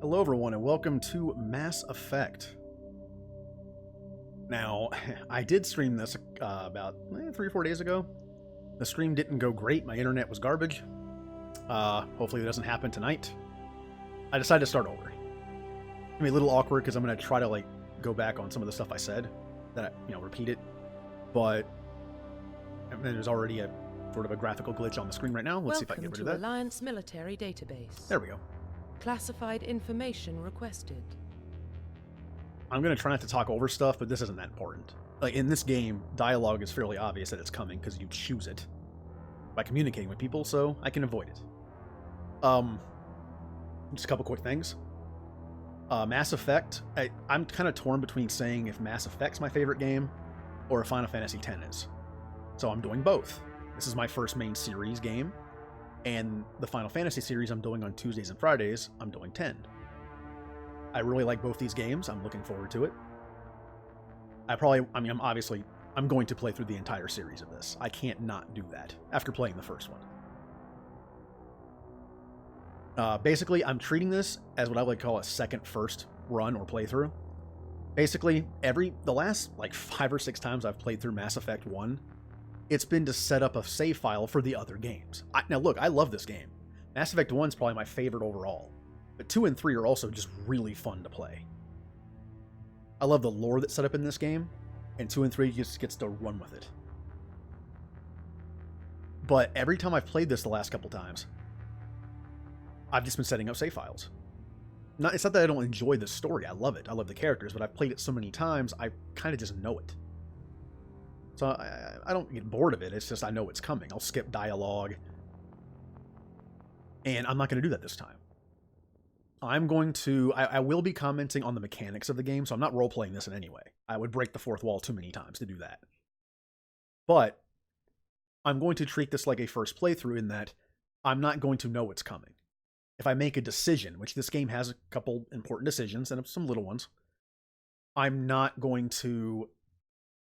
Hello everyone and welcome to Mass Effect. Now, I did stream this about 3 or 4 days ago. The stream didn't go great, my internet was garbage. Hopefully it doesn't happen tonight. I decided to start over. It's gonna be a little awkward because I'm gonna try to go back on some of the stuff I said, that repeat it. But there's already a sort of a graphical glitch on the screen right now. Let's see if I can get rid of that. Welcome to Alliance Military Database. There we go. Classified information requested. I'm going to try not to talk over stuff, but this isn't that important. Like, in this game, dialogue is fairly obvious that it's coming because you choose it by communicating with people, so I can avoid it. Just a couple quick things. Mass Effect, I'm kind of torn between saying if Mass Effect's my favorite game or if Final Fantasy X is. So I'm doing both. This is my first main series game, and the Final Fantasy series I'm doing on Tuesdays and Fridays, I'm doing 10. I really like both these games. I'm looking forward to it. I'm going to play through the entire series of this. I can't not do that after playing the first one. Basically, I'm treating this as what I would call a first run or playthrough. Basically, the last 5 or 6 times I've played through Mass Effect 1, it's been to set up a save file for the other games. Now look, I love this game. Mass Effect 1 is probably my favorite overall. But 2 and 3 are also just really fun to play. I love the lore that's set up in this game, and 2 and 3 just gets to run with it. But every time I've played this the last couple times, I've just been setting up save files. It's not that I don't enjoy the story. I love it. I love the characters, but I've played it so many times, I kind of just know it. So I don't get bored of it. It's just I know it's coming. I'll skip dialogue. And I'm not going to do that this time. I will be commenting on the mechanics of the game, so I'm not role-playing this in any way. I would break the fourth wall too many times to do that. But I'm going to treat this like a first playthrough in that I'm not going to know what's coming. If I make a decision, which this game has a couple important decisions and some little ones, I'm not going to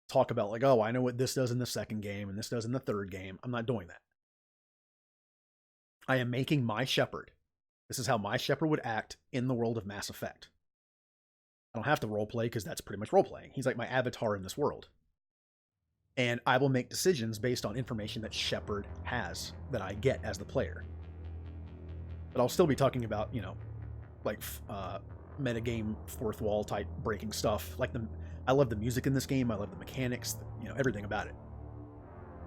talk about oh, I know what this does in the second game and this does in the third game. I'm not doing that. I am making my Shepard. This is how my Shepard would act in the world of Mass Effect. I don't have to roleplay because that's pretty much roleplaying. He's like my avatar in this world. And I will make decisions based on information that Shepard has, that I get as the player. But I'll still be talking about, metagame, fourth wall type breaking stuff. I love the music in this game. I love the mechanics, everything about it.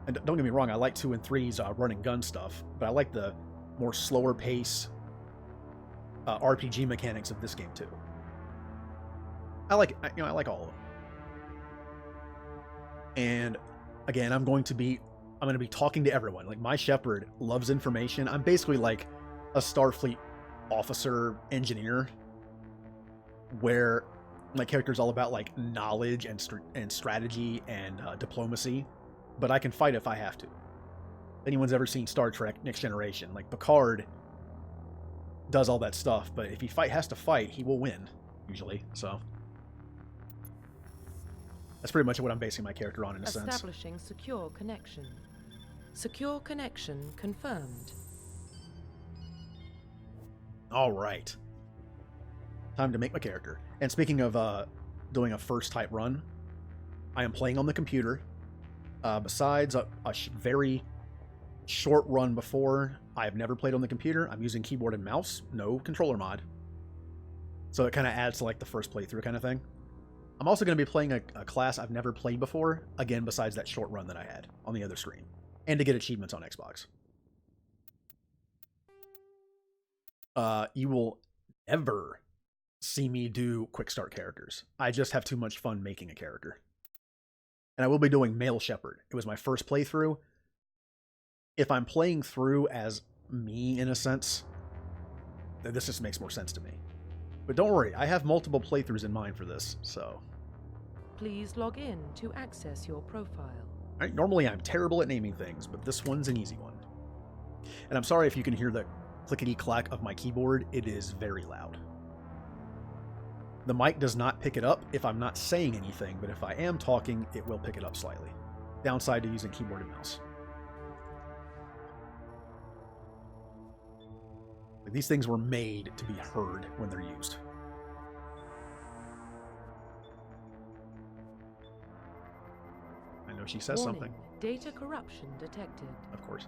And don't get me wrong, I like 2 and 3's run and gun stuff, but I like the more slower pace RPG mechanics of this game too. I like all of them. And again, I'm going to be talking to everyone. My Shepard loves information. I'm basically like a Starfleet officer engineer, where my character's all about knowledge and strategy and diplomacy, but I can fight if I have to. If anyone's ever seen Star Trek Next Generation, Picard does all that stuff, but if he has to fight, he will win, usually, so. That's pretty much what I'm basing my character on in a sense. Establishing secure connection. Secure connection confirmed. Alright. Time to make my character. And speaking of doing a first type run, I am playing on the computer. Besides a very short run before, I have never played on the computer. I'm using keyboard and mouse, no controller mod. So it kind of adds to the first playthrough kind of thing. I'm also going to be playing a class I've never played before, again, besides that short run that I had on the other screen, and to get achievements on Xbox. You will never see me do quick start characters. I just have too much fun making a character. And I will be doing male Shepard. It was my first playthrough. If I'm playing through as me, in a sense, then this just makes more sense to me. But don't worry, I have multiple playthroughs in mind for this, so. Please log in to access your profile. Normally I'm terrible at naming things, but this one's an easy one. And I'm sorry if you can hear the clickety-clack of my keyboard. It is very loud. The mic does not pick it up if I'm not saying anything, but if I am talking, it will pick it up slightly. Downside to using keyboard and mouse. Like, these things were made to be heard when they're used. I know she says Warning, something. data corruption detected. Of course.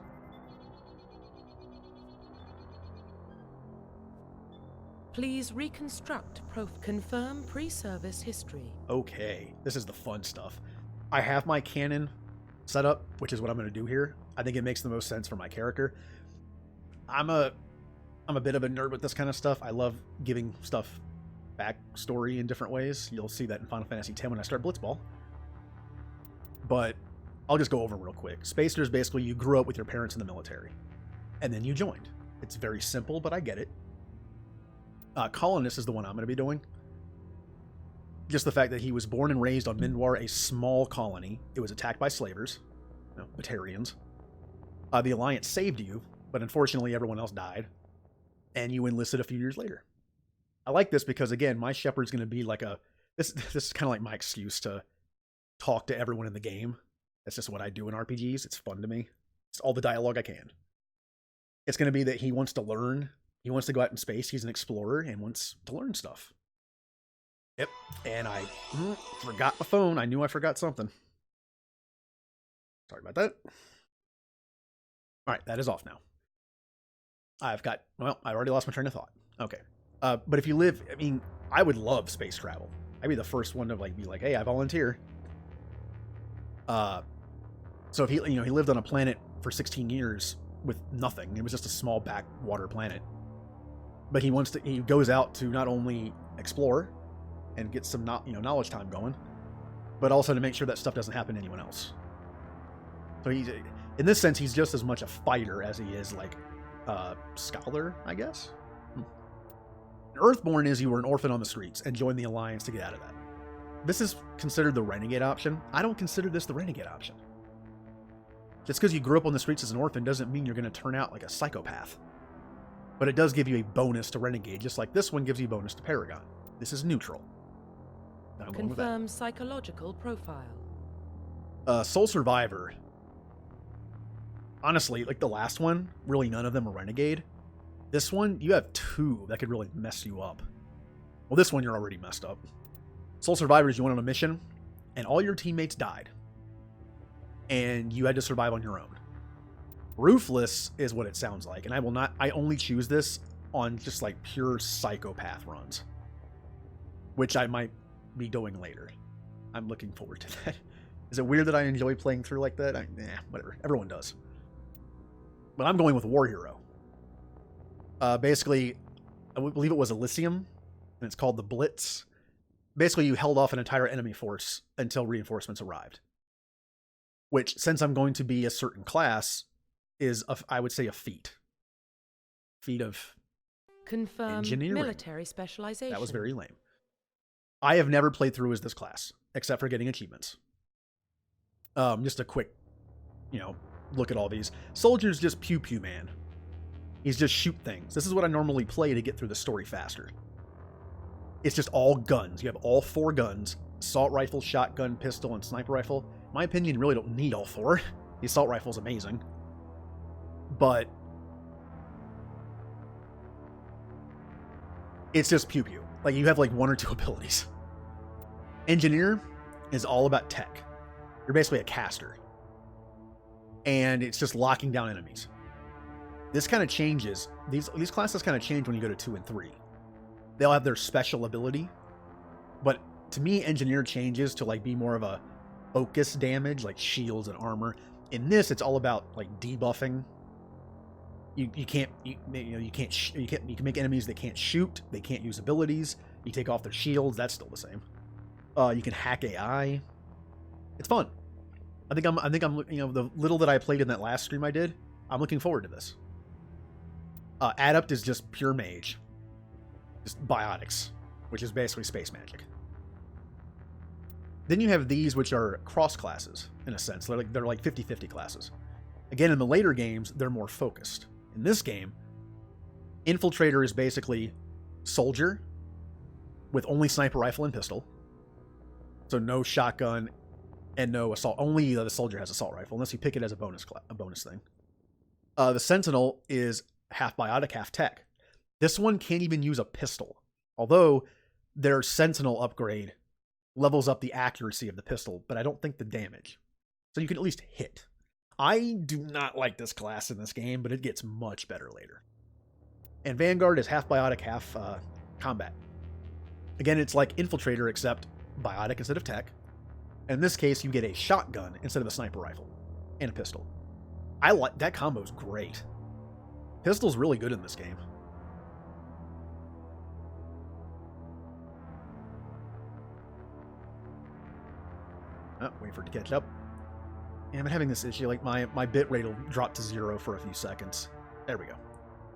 Please reconstruct confirm pre-service history. Okay, this is the fun stuff. I have my canon set up, which is what I'm going to do here. I think it makes the most sense for my character. I'm a bit of a nerd with this kind of stuff. I love giving stuff backstory in different ways. You'll see that in Final Fantasy X when I start Blitzball. But I'll just go over real quick. Spacer is basically you grew up with your parents in the military, and then you joined. It's very simple, but I get it. Colonist is the one I'm going to be doing. Just the fact that he was born and raised on Mindwar, a small colony. It was attacked by slavers, Batarians. The Alliance saved you, but unfortunately everyone else died, and you enlisted a few years later. I like this because, again, my shepherd's going to be like this is kind of like my excuse to talk to everyone in the game. That's just what I do in RPGs. It's fun to me. It's all the dialogue I can. It's going to be that he wants to learn. He wants to go out in space. He's an explorer and wants to learn stuff. Yep. And I forgot my phone. I knew I forgot something. Sorry about that. All right, that is off now. I already lost my train of thought. Okay. But if you live, I would love space travel. I'd be the first one to be like, hey, I volunteer. So if he lived on a planet for 16 years with nothing. It was just a small backwater planet. But he goes out to not only explore and get some knowledge time going, but also to make sure that stuff doesn't happen to anyone else. So in this sense, he's just as much a fighter as he is like a scholar, I guess. Earthborn is you were an orphan on the streets and joined the Alliance to get out of that. This is considered the renegade option. I don't consider this the renegade option. Just because you grew up on the streets as an orphan doesn't mean you're going to turn out like a psychopath. But it does give you a bonus to renegade, just like this one gives you a bonus to Paragon. This is neutral. Confirm psychological profile. Soul Survivor. Honestly, like the last one, really none of them are renegade. This one, you have two that could really mess you up. Well, this one you're already messed up. Soul Survivors, you went on a mission, and all your teammates died. And you had to survive on your own. Ruthless is what it sounds like, and I only choose this on just like pure psychopath runs, which I might be doing later. I'm looking forward to that. Is it weird that I enjoy playing through like that? Whatever. Everyone does. But I'm going with War Hero. Basically, I believe it was Elysium, and it's called the Blitz. Basically, you held off an entire enemy force until reinforcements arrived. Which, since I'm going to be a certain class, is, I would say, a feat. Feat of engineering. Military specialization. That was very lame. I have never played through as this class, except for getting achievements. Just a quick, look at all these. Soldier's just pew pew man. He's just shoot things. This is what I normally play to get through the story faster. It's just all guns. You have all 4 guns: assault rifle, shotgun, pistol, and sniper rifle. In my opinion, you really don't need all 4. The assault rifle's amazing. But it's just pew pew. Like, you have like 1 or 2 abilities. Engineer is all about tech. You're basically a caster. And it's just locking down enemies. This kind of changes. These classes kind of change when you go to 2 and 3. They'll have their special ability. But to me, Engineer changes to like be more of a focus damage, like shields and armor. In this, it's all about like debuffing. You can make enemies that can't shoot, they can't use abilities. You take off their shields, that's still the same. You can hack AI. It's fun. I think I'm the little that I played in that last stream I did, I'm looking forward to this. Adept is just pure mage. Just biotics, which is basically space magic. Then you have these, which are cross classes, in a sense. They're like 50-50 classes. Again, in the later games, they're more focused. In this game, Infiltrator is basically soldier with only sniper rifle and pistol. So no shotgun and no assault. Only the soldier has assault rifle, unless you pick it as a bonus thing. The Sentinel is half biotic, half tech. This one can't even use a pistol, although their Sentinel upgrade levels up the accuracy of the pistol, but I don't think the damage. So you can at least hit. I do not like this class in this game, but it gets much better later. And Vanguard is half biotic, half combat. Again, it's like Infiltrator, except biotic instead of tech. And in this case, you get a shotgun instead of a sniper rifle and a pistol. I like that combo's great. Pistol's really good in this game. Oh, wait for it to catch up. Yeah, I'm having this issue. Like my bit rate will drop to 0 for a few seconds. There we go.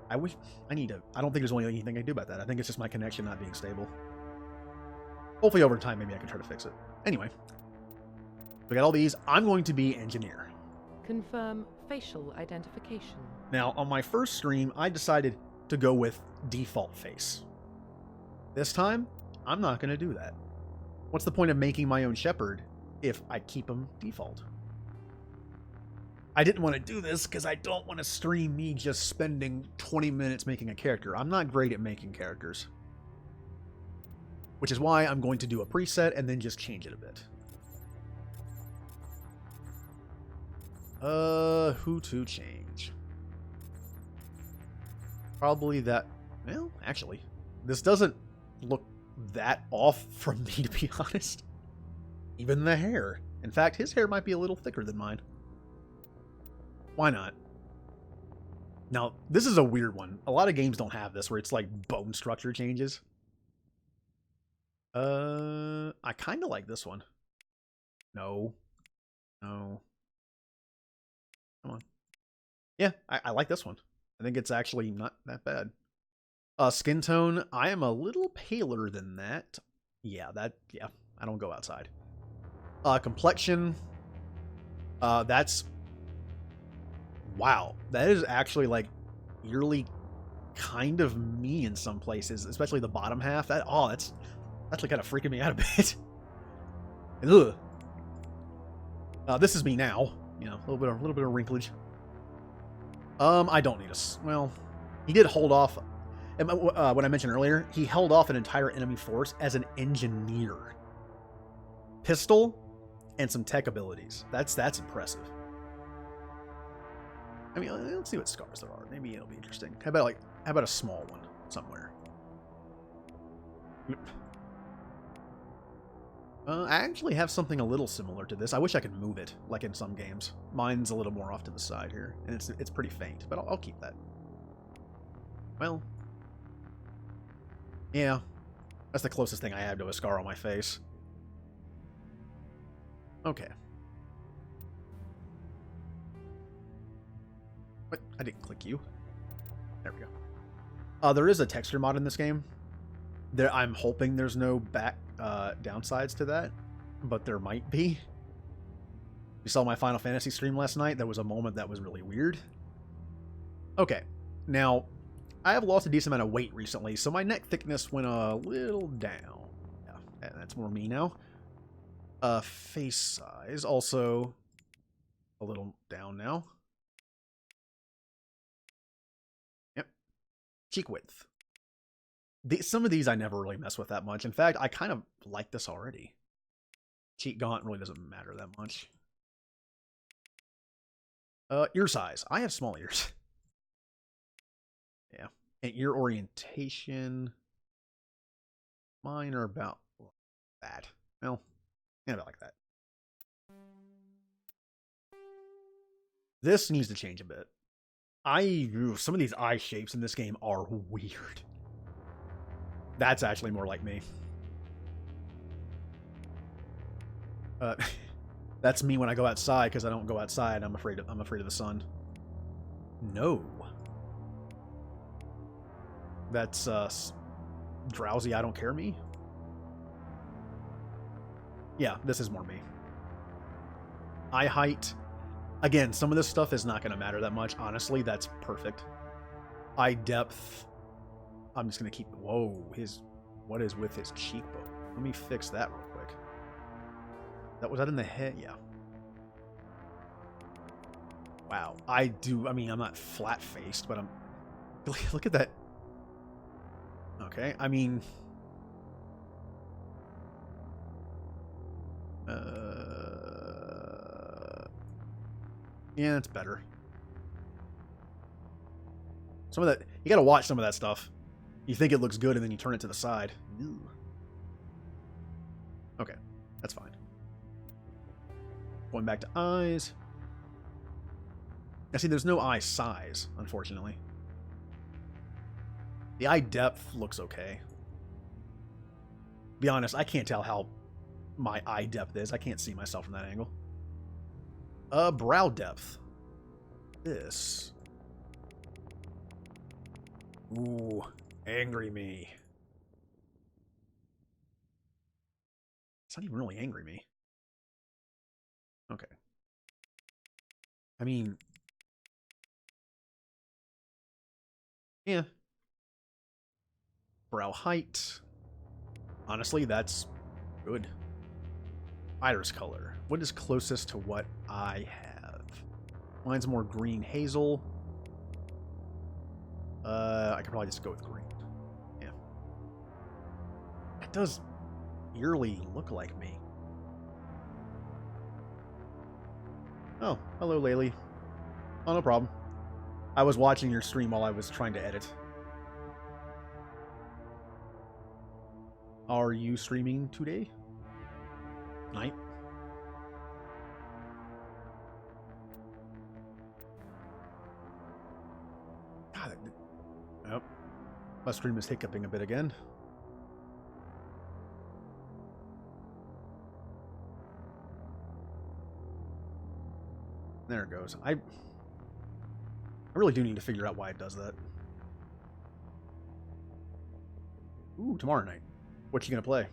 I don't think there's only anything I can do about that. I think it's just my connection not being stable. Hopefully over time, maybe I can try to fix it. Anyway, we got all these. I'm going to be engineer. Confirm facial identification. Now, on my first stream, I decided to go with default face. This time, I'm not going to do that. What's the point of making my own Shepherd if I keep them default? I didn't want to do this because I don't want to stream me just spending 20 minutes making a character. I'm not great at making characters. Which is why I'm going to do a preset and then just change it a bit. Who to change? Probably that. Well, actually, this doesn't look that off from me, to be honest. Even the hair. In fact, his hair might be a little thicker than mine. Why not? Now, this is a weird one. A lot of games don't have this, where it's like bone structure changes. I kind of like this one. No. No. Come on. Yeah, I like this one. I think it's actually not that bad. Skin tone, I am a little paler than that. Yeah, I don't go outside. Complexion, that's... Wow, that is actually, like, eerily kind of me in some places, especially the bottom half. That's actually kind of freaking me out a bit. Ugh. This is me now. You know, a little bit of wrinklage. I don't need well, he did hold off. What I mentioned earlier, he held off an entire enemy force as an engineer. Pistol and some tech abilities. That's impressive. I mean, let's see what scars there are. Maybe it'll be interesting. How about a small one somewhere? I actually have something a little similar to this. I wish I could move it, like in some games. Mine's a little more off to the side here, and it's pretty faint, but I'll keep that. Well, yeah, that's the closest thing I have to a scar on my face. Okay. What? I didn't click you. There we go. There is a texture mod in this game. I'm hoping there's no downsides to that, but there might be. You saw my Final Fantasy stream last night. There was a moment that was really weird. Okay, now I have lost a decent amount of weight recently, so my neck thickness went a little down. Yeah, that's more me now. Face size also a little down now. Yep. Cheek width. Some of these I never really mess with that much. In fact, I kind of like this already. Cheek gaunt really doesn't matter that much. Ear size. I have small ears. Yeah. And ear orientation. Mine are about that. Well, yeah, about like that. This needs to change a bit. Some of these eye shapes in this game are weird. That's actually more like me. That's me when I go outside, because I don't go outside. I'm afraid of the sun. No. That's drowsy. I don't care me. Yeah, this is more me. Eye height. Again, some of this stuff is not going to matter that much. Honestly, that's perfect. Eye depth. I'm just going to keep... Whoa, what is with his cheekbone? Let me fix that real quick. Was that in the head? Yeah. Wow. I mean, I'm not flat-faced, but look at that. Okay, I mean... yeah, it's better. Some of that... You gotta watch some of that stuff. You think it looks good, and then you turn it to the side. Ew. Okay, that's fine. Going back to eyes. Now, see, there's no eye size, unfortunately. The eye depth looks okay. Be honest, I can't tell how my eye depth is. I can't see myself from that angle. Brow depth. This. Ooh, angry me. It's not even really angry me. Okay. I mean... yeah. Brow height. Honestly, that's good. Iris color. What is closest to what I have? Mine's more green hazel. I could probably just go with green. Yeah. It does eerily look like me. Oh, hello, Laylee. Oh, no problem. I was watching your stream while I was trying to edit. Are you streaming today? Night? God, oh, my stream is hiccuping a bit again. There it goes. I really do need to figure out why it does that. Ooh, tomorrow night. What you gonna play?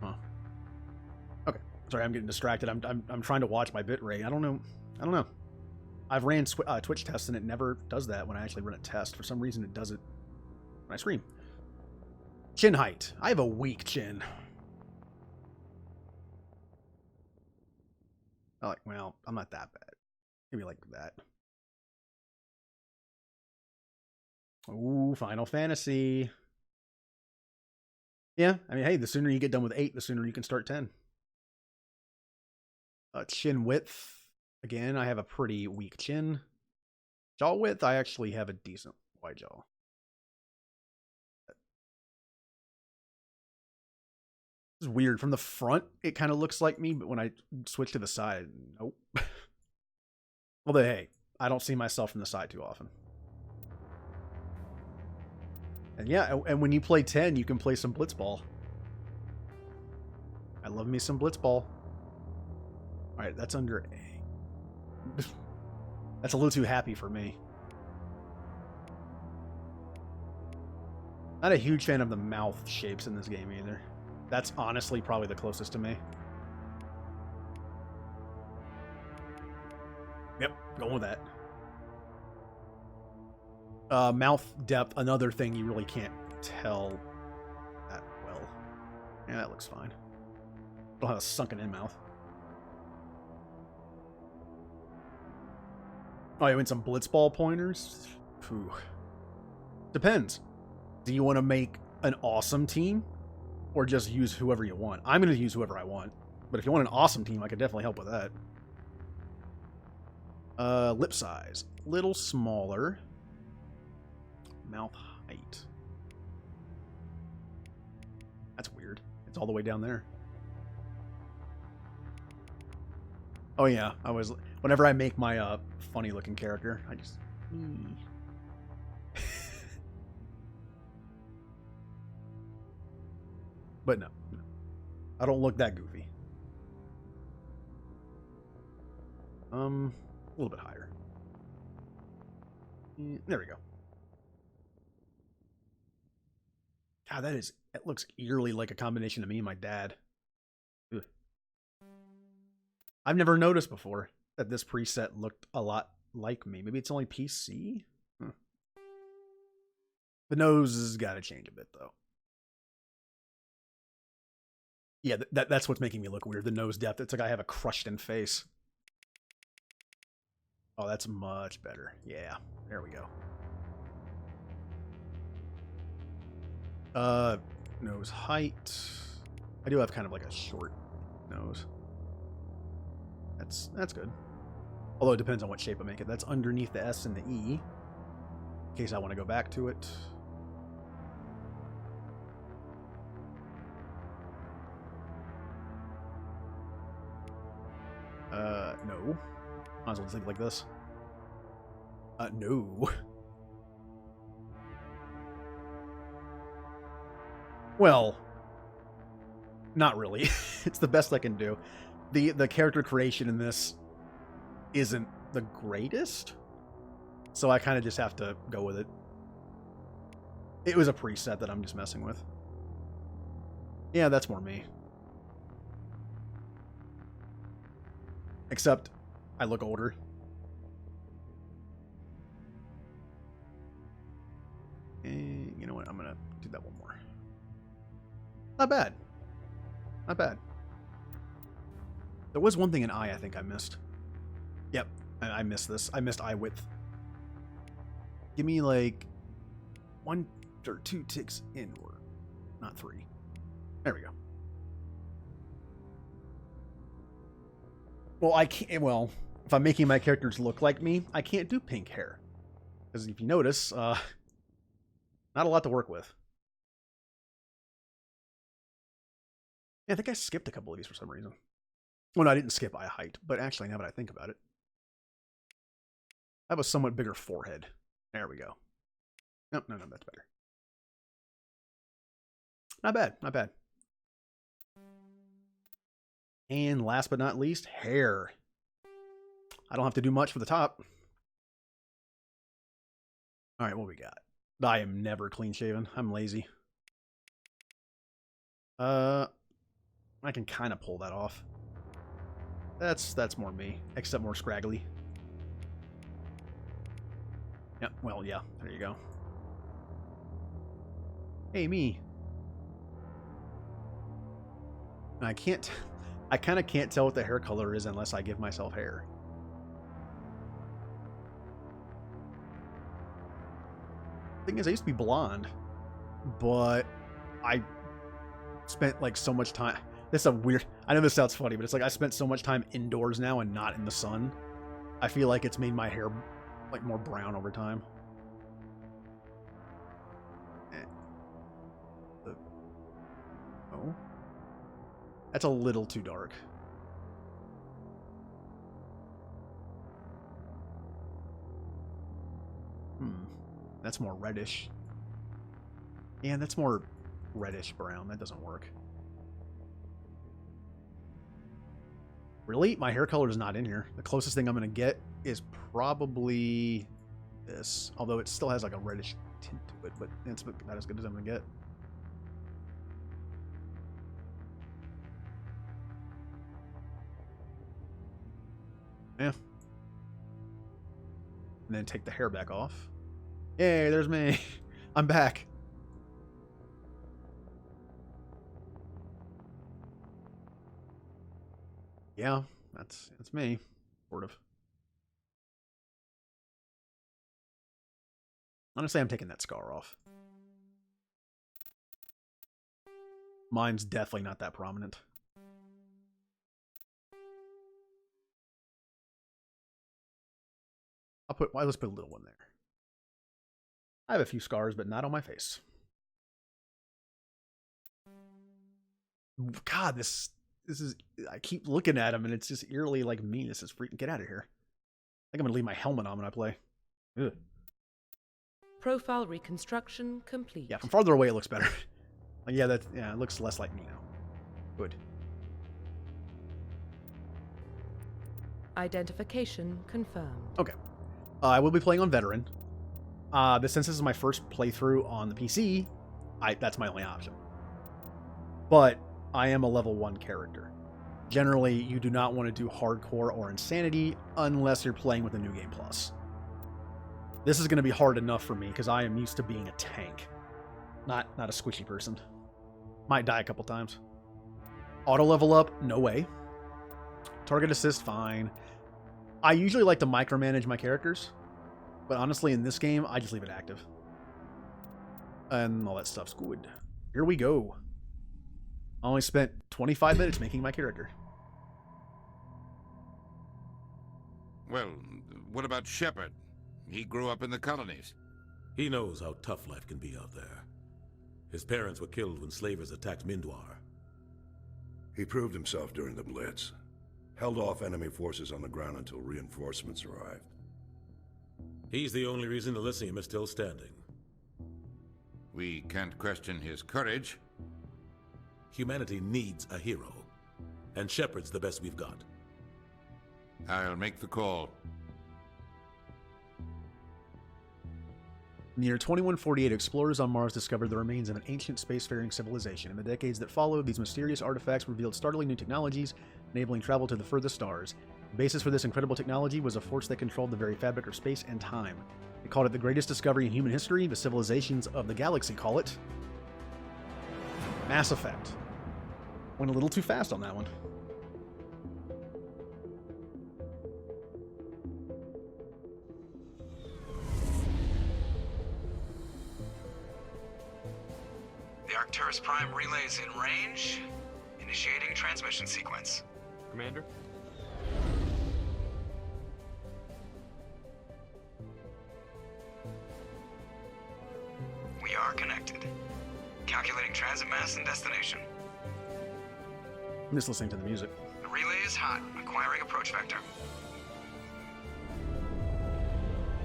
Huh. Okay. Sorry, I'm getting distracted. I'm trying to watch my bit rate. I don't know. I've ran Twitch tests and it never does that when I actually run a test. For some reason, it does it when I stream. Chin height. I have a weak chin. Well, I'm not that bad. Maybe like that. Ooh, Final Fantasy. Yeah, I mean, hey, the sooner you get done with 8, the sooner you can start 10. Chin width. Again, I have a pretty weak chin. Jaw width, I actually have a decent wide jaw. This is weird. From the front, it kind of looks like me, but when I switch to the side, nope. Although, hey, I don't see myself from the side too often. And yeah, and when you play 10, you can play some Blitzball. I love me some Blitzball. Alright, that's under A. That's a little too happy for me. Not a huge fan of the mouth shapes in this game either. That's honestly probably the closest to me. Yep, going with that. Mouth depth, another thing you really can't tell that well. Yeah, that looks fine. Don't have a sunken in mouth. Oh, you want some Blitzball pointers? Phew. Depends. Do you want to make an awesome team? Or just use whoever you want? I'm going to use whoever I want. But if you want an awesome team, I could definitely help with that. Lip size. Little smaller. Mouth height. That's weird. It's all the way down there. Oh yeah, whenever I make my funny looking character, I just But no. I don't look that goofy. A little bit higher. There we go. God, it looks eerily like a combination of me and my dad. Ugh. I've never noticed before that this preset looked a lot like me. Maybe it's only PC? The nose has got to change a bit, though. Yeah, that's what's making me look weird. The nose depth. It's like I have a crushed in face. Oh, that's much better. Yeah, there we go. Nose height. I do have kind of like a short nose. That's good. Although it depends on what shape I make it. That's underneath the S and the E. In case I want to go back to it. No. Might as well think like this. No. Well, not really. It's the best I can do. The character creation in this isn't the greatest, so I kind of just have to go with it. It was a preset that I'm just messing with. Yeah, that's more me. Except, I look older. And you know what? I'm gonna do that one more. Not bad. Not bad. There was one thing in eye I think I missed. Yep, I missed this. I missed eye width. Give me like 1 or 2 ticks inward, not 3. There we go. Well, I can't. Well, if I'm making my characters look like me, I can't do pink hair, because if you notice, not a lot to work with. Yeah, I think I skipped a couple of these for some reason. Well, no, I didn't skip eye height, but actually, now that I think about it, I have a somewhat bigger forehead. There we go. No, that's better. Not bad, not bad. And last but not least, hair. I don't have to do much for the top. All right, what we got? I am never clean shaven. I'm lazy. I can kind of pull that off. That's more me, except more scraggly. Yeah, well, yeah, there you go. Hey, me. I kind of can't tell what the hair color is unless I give myself hair. Thing is, I used to be blonde, but I spent like so much time. This is a weird. I know this sounds funny, but it's like I spent so much time indoors now and not in the sun. I feel like it's made my hair like more brown over time. Oh, that's a little too dark. That's more reddish. Yeah, that's more reddish brown. That doesn't work. Really? My hair color is not in here. The closest thing I'm going to get is probably this. Although it still has like a reddish tint to it, but it's not as good as I'm going to get. Yeah. And then take the hair back off. Yay, there's me. I'm back. Yeah, that's me, sort of. Honestly, I'm taking that scar off. Mine's definitely not that prominent. Let's put a little one there. I have a few scars, but not on my face. God, this is, I keep looking at him and it's just eerily like me. This is freaking, get out of here. I think I'm gonna leave my helmet on when I play. Ugh. Profile reconstruction complete. Yeah, from farther away it looks better. Like, yeah, it looks less like me now. Good. Identification confirmed. Okay. I will be playing on Veteran. Since this is my first playthrough on the PC, that's my only option. But I am a level 1 character. Generally, you do not want to do hardcore or insanity unless you're playing with a New Game Plus. This is going to be hard enough for me because I am used to being a tank, not a squishy person. Might die a couple times. Auto level up, no way. Target assist, fine. I usually like to micromanage my characters, but honestly, in this game, I just leave it active. And all that stuff's good. Here we go. I only spent 25 minutes making my character. Well, what about Shepard? He grew up in the colonies. He knows how tough life can be out there. His parents were killed when slavers attacked Mindwar. He proved himself during the Blitz. Held off enemy forces on the ground until reinforcements arrived. He's the only reason Elysium is still standing. We can't question his courage. Humanity needs a hero, and Shepard's the best we've got. I'll make the call. In the year 2148, explorers on Mars discovered the remains of an ancient spacefaring civilization. In the decades that followed, these mysterious artifacts revealed startling new technologies, enabling travel to the furthest stars. The basis for this incredible technology was a force that controlled the very fabric of space and time. They called it the greatest discovery in human history. The civilizations of the galaxy call it Mass Effect. Went a little too fast on that one. The Arcturus Prime relay is in range. Initiating transmission sequence. Commander? We are connected. Calculating transit mass and destination. I'm just listening to the music. The relay is hot. Acquiring approach vector.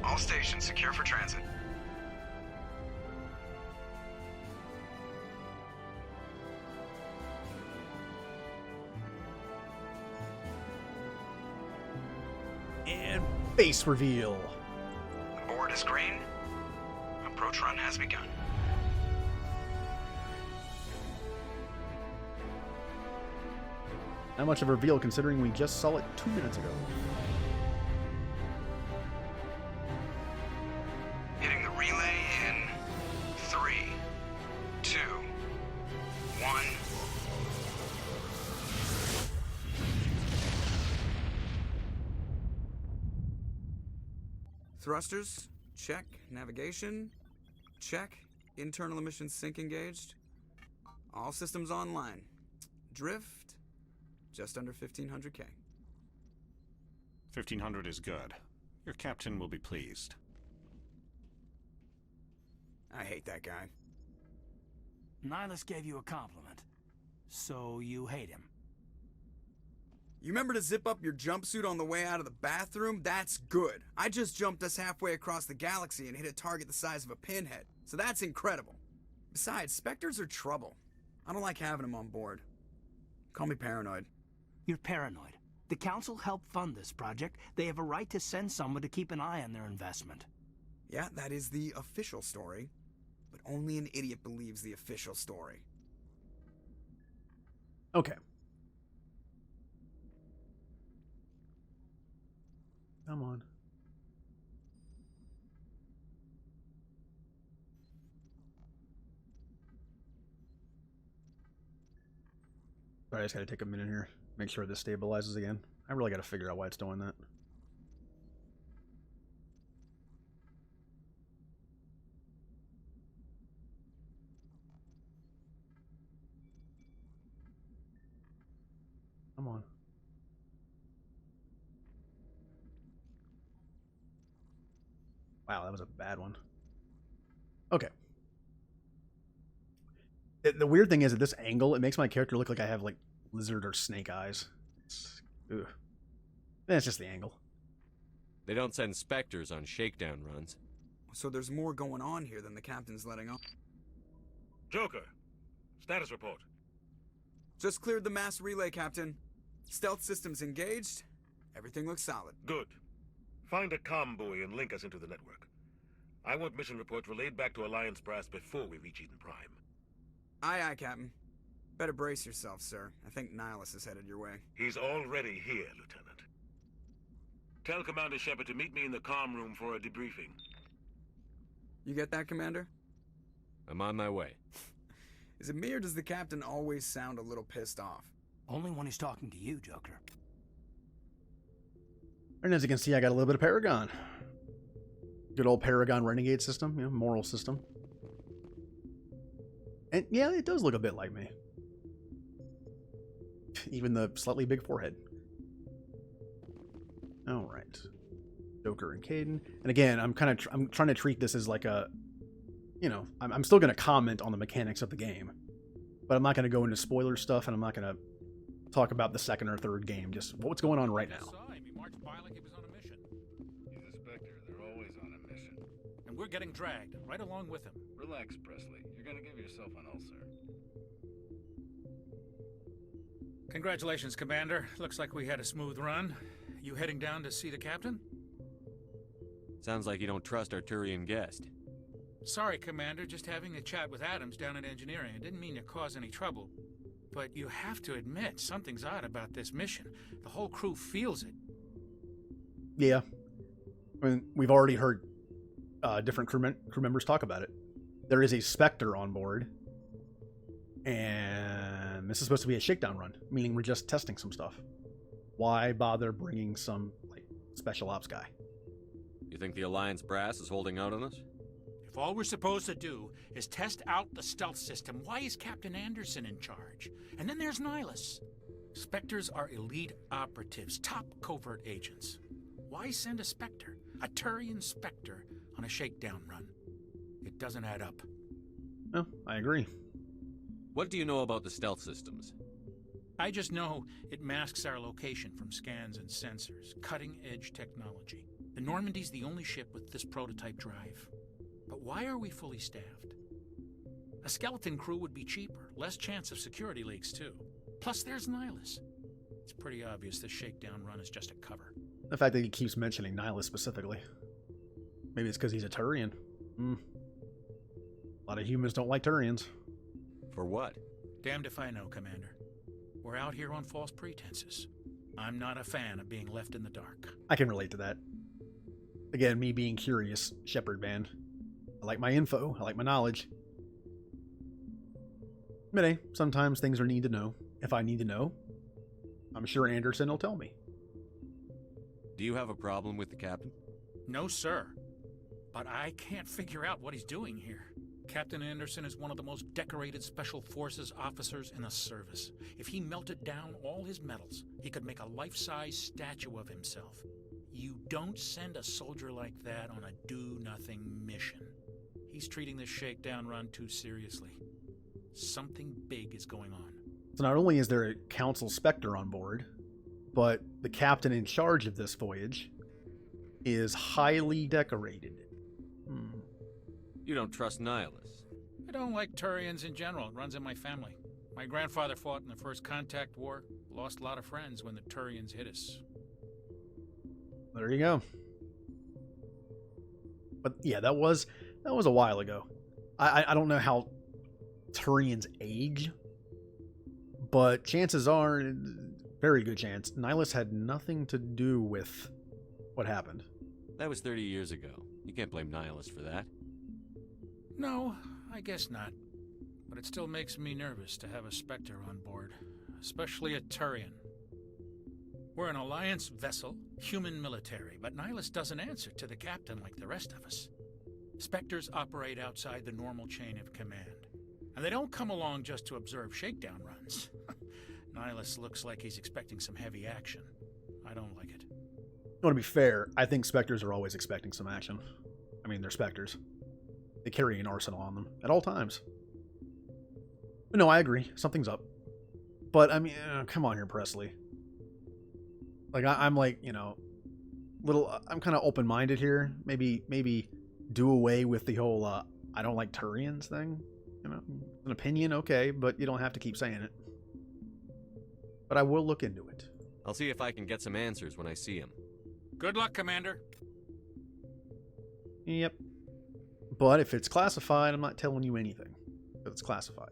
All stations secure for transit. And base reveal. The board is green. Approach run has begun. Not much of a reveal considering we just saw it 2 minutes ago. Hitting the relay in 3, 2, 1. Thrusters, check. Navigation, check. Internal emissions sync engaged. All systems online. Drift, just under 1500K. 1500 is good. Your captain will be pleased. I hate that guy. Nihilus gave you a compliment. So you hate him. You remember to zip up your jumpsuit on the way out of the bathroom? That's good. I just jumped us halfway across the galaxy and hit a target the size of a pinhead. So that's incredible. Besides, Spectres are trouble. I don't like having them on board. Call me paranoid. You're paranoid. The Council helped fund this project. They have a right to send someone to keep an eye on their investment. Yeah, that is the official story. But only an idiot believes the official story. Okay. Come on. Sorry, I just gotta take a minute here. Make sure this stabilizes again. I really gotta figure out why it's doing that. Come on. Wow, that was a bad one. Okay. The weird thing is, at this angle, it makes my character look like I have, like, lizard or snake eyes. Ugh. It's just the angle. They don't send Spectres on shakedown runs. So there's more going on here than the captain's letting on. Joker, status report. Just cleared the mass relay, Captain. Stealth systems engaged. Everything looks solid. Good. Find a comm buoy and link us into the network. I want mission reports relayed back to Alliance Brass before we reach Eden Prime. Aye, aye, Captain. Better brace yourself, sir. I think Nihilus is headed your way. He's already here, Lieutenant. Tell Commander Shepard to meet me in the comm room for a debriefing. You get that, Commander? I'm on my way. Is it me or does the Captain always sound a little pissed off? Only when he's talking to you, Joker. And as you can see, I got a little bit of Paragon. Good old Paragon Renegade system, you know, moral system. And yeah, it does look a bit like me. Even the slightly big forehead. All right. Joker and Caden. And again, I'm trying to treat this as like a, you know, I'm still going to comment on the mechanics of the game, but I'm not going to go into spoiler stuff, and I'm not going to talk about the second or third game. Just what's going on right now. He marched by like he was on a mission. He's a Spectre. They're always on a mission. And we're getting dragged right along with him. Relax, Presley. You're gonna give yourself an ulcer. Congratulations, Commander. Looks like we had a smooth run. You heading down to see the captain? Sounds like you don't trust our Turian guest. Sorry, Commander. Just having a chat with Adams down at engineering. I didn't mean to cause any trouble. But you have to admit, something's odd about this mission. The whole crew feels it. Yeah. I mean, we've already heard different crew members talk about it. There is a Spectre on board. And this is supposed to be a shakedown run, meaning we're just testing some stuff. Why bother bringing some like special ops guy? You think the Alliance brass is holding out on us? If all we're supposed to do is test out the stealth system, why is Captain Anderson in charge? And then there's Nihilus. Spectres are elite operatives, top covert agents. Why send a Spectre, a Turian Spectre, on a shakedown run? It doesn't add up. No, I agree. What do you know about the stealth systems? I just know it masks our location from scans and sensors. Cutting-edge technology. The Normandy's the only ship with this prototype drive. But why are we fully staffed? A skeleton crew would be cheaper, less chance of security leaks too. Plus there's Nihilus. It's pretty obvious this shakedown run is just a cover. The fact that he keeps mentioning Nihilus specifically. Maybe it's because he's a Turian. A lot of humans don't like Turians. For what? Damned if I know, Commander. We're out here on false pretenses. I'm not a fan of being left in the dark. I can relate to that. Again, me being curious, Shepherd man. I like my info. I like my knowledge. But hey, sometimes things are need to know. If I need to know, I'm sure Anderson will tell me. Do you have a problem with the captain? No, sir. But I can't figure out what he's doing here. Captain Anderson is one of the most decorated Special Forces officers in the service. If he melted down all his medals, he could make a life-size statue of himself. You don't send a soldier like that on a do-nothing mission. He's treating this shakedown run too seriously. Something big is going on. So not only is there a Council Spectre on board, but the captain in charge of this voyage is highly decorated. You don't trust Nihilus? I don't like Turians in general. It runs in my family. My grandfather fought in the First Contact War. Lost a lot of friends when the Turians hit us. There you go. But yeah, that was a while ago. I don't know how Turians age, but chances are, very good chance, Nihilus had nothing to do with what happened. That was 30 years ago. You can't blame Nihilus for that. No, I guess not. But it still makes me nervous to have a Spectre on board, especially a Turian. We're an Alliance vessel, human military, but Nihilus doesn't answer to the captain like the rest of us. Spectres operate outside the normal chain of command, and they don't come along just to observe shakedown runs. Nihilus looks like he's expecting some heavy action. I don't like it. I want to be fair, I think Spectres are always expecting some action. I mean, they're Spectres. They carry an arsenal on them at all times. But no, I agree. Something's up. But, I mean, come on here, Presley. Like, I'm like, you know, I'm kind of open-minded here. Maybe do away with the whole, I don't like Turians thing. You know, an opinion, okay, but you don't have to keep saying it. But I will look into it. I'll see if I can get some answers when I see him. Good luck, Commander. Yep. But if it's classified, I'm not telling you anything. But it's classified.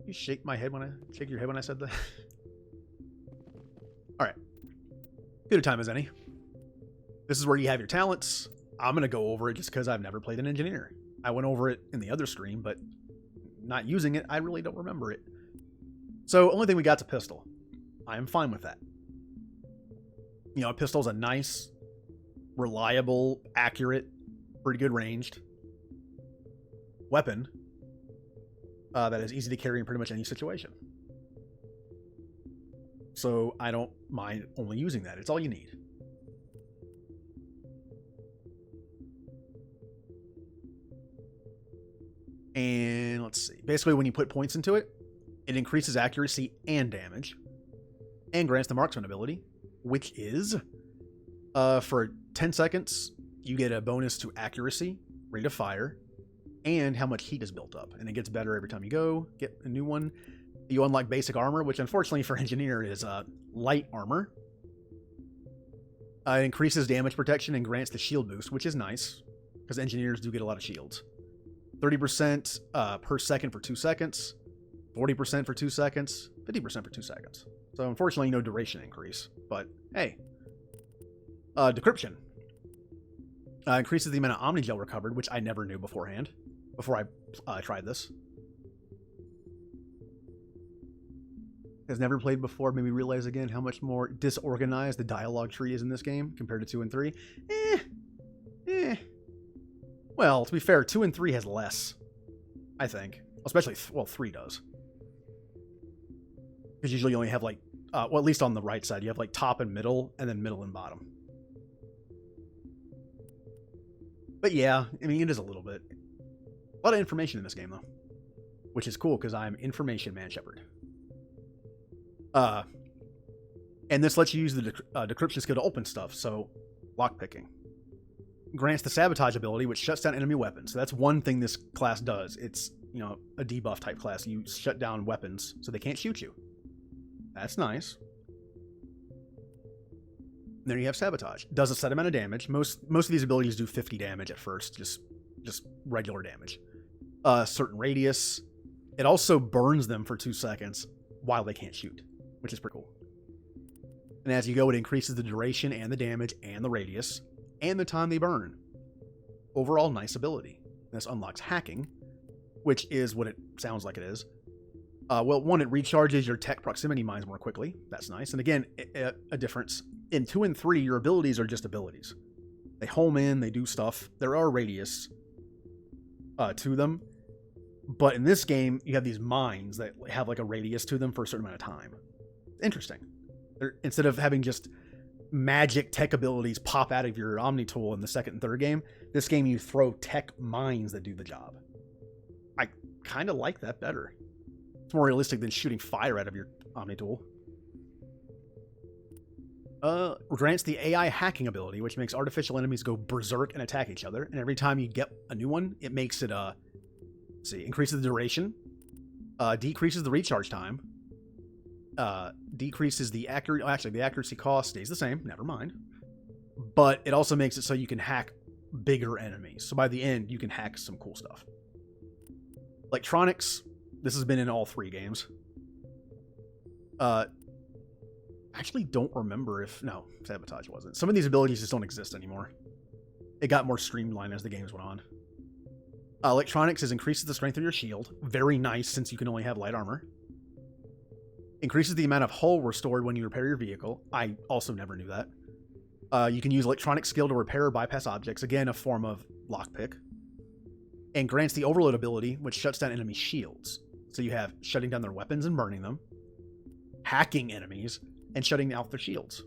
You shake your head when I said that? Alright. Good a time as any. This is where you have your talents. I'm going to go over it just because I've never played an engineer. I went over it in the other stream, but not using it, I really don't remember it. So, only thing we got's a pistol. I am fine with that. You know, a pistol's a nice, reliable, accurate, pretty good ranged weapon that is easy to carry in pretty much any situation. So I don't mind only using that. It's all you need. And let's see. Basically, when you put points into it, it increases accuracy and damage, and grants the marksman ability, which is, for 10 seconds, you get a bonus to accuracy, rate of fire, and how much heat is built up. And it gets better every time you go, get a new one. You unlock basic armor, which unfortunately for Engineer is light armor. It increases damage protection and grants the shield boost, which is nice, because Engineers do get a lot of shields. 30% per second for 2 seconds, 40% for 2 seconds, 50% for 2 seconds. So unfortunately, no duration increase, but hey. Decryption. Increases the amount of Omnigel recovered, which I never knew beforehand, before I tried this. Has never played before, made me realize again how much more disorganized the dialogue tree is in this game compared to 2 and 3. Well, to be fair, 2 and 3 has less, I think. Especially, 3 does. Because usually you only have like, well, at least on the right side, you have like top and middle, and then middle and bottom. But yeah, I mean, it is a little bit. A lot of information in this game, though. Which is cool, because I'm Information Man Shepherd. And this lets you use the decryption skill to open stuff, so lockpicking. Grants the sabotage ability, which shuts down enemy weapons. So that's one thing this class does. It's, you know, a debuff type class. You shut down weapons so they can't shoot you. That's nice. And then you have sabotage. Does a set amount of damage. Most of these abilities do 50 damage at first, just regular damage. Certain radius. It also burns them for 2 seconds while they can't shoot, which is pretty cool. And as you go, it increases the duration and the damage and the radius and the time they burn. Overall, nice ability. This unlocks hacking, which is what it sounds like it is. Well, one, it recharges your tech proximity mines more quickly. That's nice. And again, a difference. In 2 and 3, your abilities are just abilities. They home in, they do stuff. There are radius to them. But in this game, you have these mines that have like a radius to them for a certain amount of time. Interesting. Instead of having just magic tech abilities pop out of your Omni tool in the second and third game, this game you throw tech mines that do the job. I kind of like that better. It's more realistic than shooting fire out of your Omni tool. Grants the AI hacking ability, which makes artificial enemies go berserk and attack each other. And every time you get a new one, it makes it, increases the duration, decreases the recharge time, decreases the the accuracy cost stays the same, never mind. But it also makes it so you can hack bigger enemies. So by the end, you can hack some cool stuff. Electronics, this has been in all 3 games. I actually don't remember if... No, sabotage wasn't. Some of these abilities just don't exist anymore. It got more streamlined as the games went on. Electronics increases the strength of your shield. Very nice, since you can only have light armor. Increases the amount of hull restored when you repair your vehicle. I also never knew that. You can use electronic skill to repair or bypass objects. Again, a form of lockpick. And grants the overload ability, which shuts down enemy shields. So you have shutting down their weapons and burning them, hacking enemies, and shutting out their shields.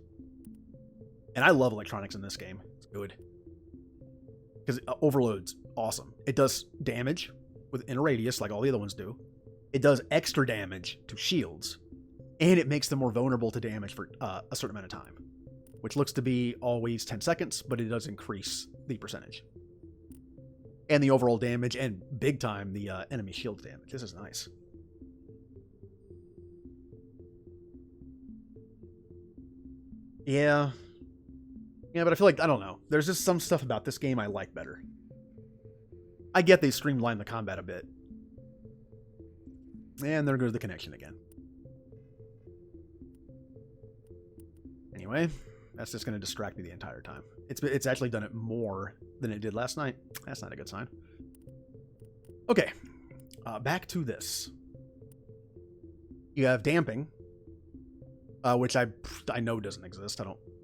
And I love electronics in this game. It's good. Because overload's awesome. It does damage within a radius like all the other ones do. It does extra damage to shields. And it makes them more vulnerable to damage for a certain amount of time. Which looks to be always 10 seconds, but it does increase the percentage. And the overall damage, and big time, the enemy shield damage. This is nice. Yeah, but I feel like, I don't know. There's just some stuff about this game I like better. I get they streamlined the combat a bit. And there goes the connection again. Anyway, that's just going to distract me the entire time. It's actually done it more than it did last night. That's not a good sign. Okay, back to this. You have damping, which I know doesn't exist.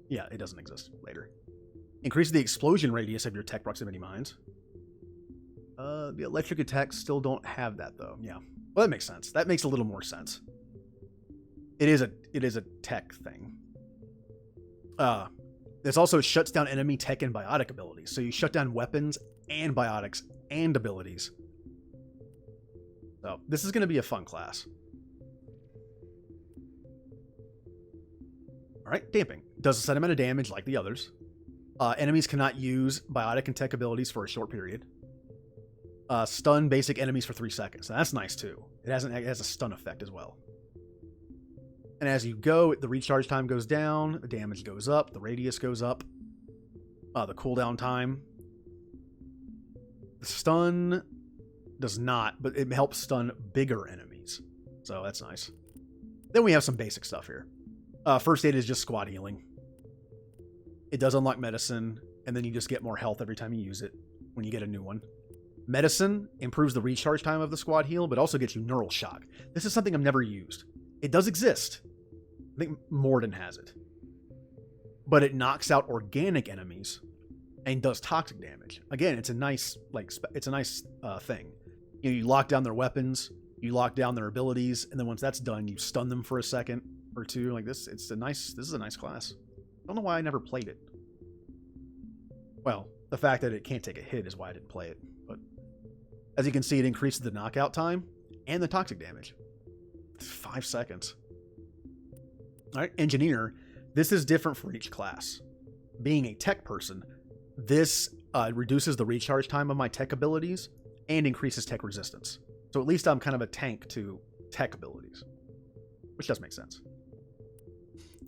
Yeah, it doesn't exist later. Increases the explosion radius of your tech proximity mines. The electric attacks still don't have that though. Yeah, well that makes sense. That makes a little more sense. It is a tech thing. This also shuts down enemy tech and biotic abilities. So you shut down weapons and biotics and abilities. So this is going to be a fun class. All right, damping. Does a set amount of damage like the others. Enemies cannot use biotic and tech abilities for a short period. Stun basic enemies for 3 seconds. Now, that's nice too. It has a stun effect as well. And as you go, the recharge time goes down, the damage goes up, the radius goes up, the cooldown time. The stun does not, but it helps stun bigger enemies. So that's nice. Then we have some basic stuff here. First aid is just squad healing. It does unlock medicine, and then you just get more health every time you use it when you get a new one. Medicine improves the recharge time of the squad heal, but also gets you neural shock. This is something I've never used. It does exist. I think Morden has it. But it knocks out organic enemies and does toxic damage. Again, it's a nice thing. You lock down their weapons, you lock down their abilities, and then once that's done, you stun them for a second or two. Like this, this is a nice class. I don't know why I never played it. Well, the fact that it can't take a hit is why I didn't play it. But as you can see, it increases the knockout time and the toxic damage. 5 seconds. All right, engineer. This is different for each class. Being a tech person, this reduces the recharge time of my tech abilities and increases tech resistance. So at least I'm kind of a tank to tech abilities, which does make sense.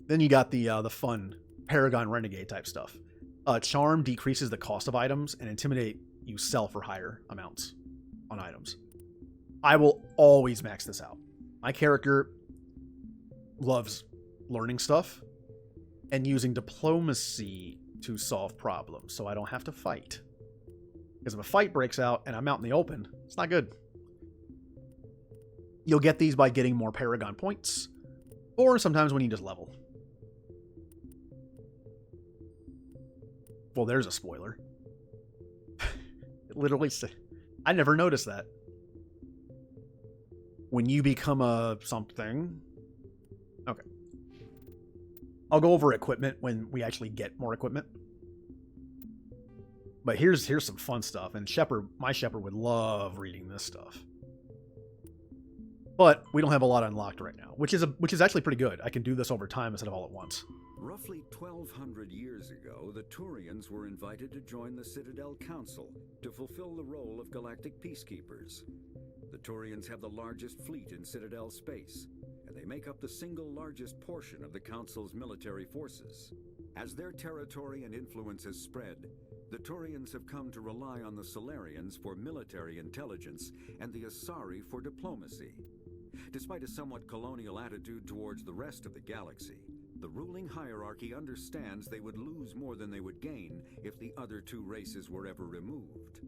Then you got the fun Paragon Renegade type stuff. Charm decreases the cost of items, and Intimidate you sell for higher amounts on items. I will always max this out. My character loves learning stuff and using diplomacy to solve problems so I don't have to fight. Because if a fight breaks out and I'm out in the open, it's not good. You'll get these by getting more Paragon points, or sometimes when you just level. Well, there's a spoiler. It literally said, I never noticed that. When you become a something. Okay. I'll go over equipment when we actually get more equipment. But here's some fun stuff, and my Shepherd would love reading this stuff. But we don't have a lot unlocked right now, which is actually pretty good. I can do this over time instead of all at once. Roughly 1,200 years ago, the Turians were invited to join the Citadel Council to fulfill the role of galactic peacekeepers. The Turians have the largest fleet in Citadel space, and they make up the single largest portion of the Council's military forces. As their territory and influence has spread, the Turians have come to rely on the Solarians for military intelligence and the Asari for diplomacy. Despite a somewhat colonial attitude towards the rest of the galaxy, the ruling hierarchy understands they would lose more than they would gain if the other two races were ever removed.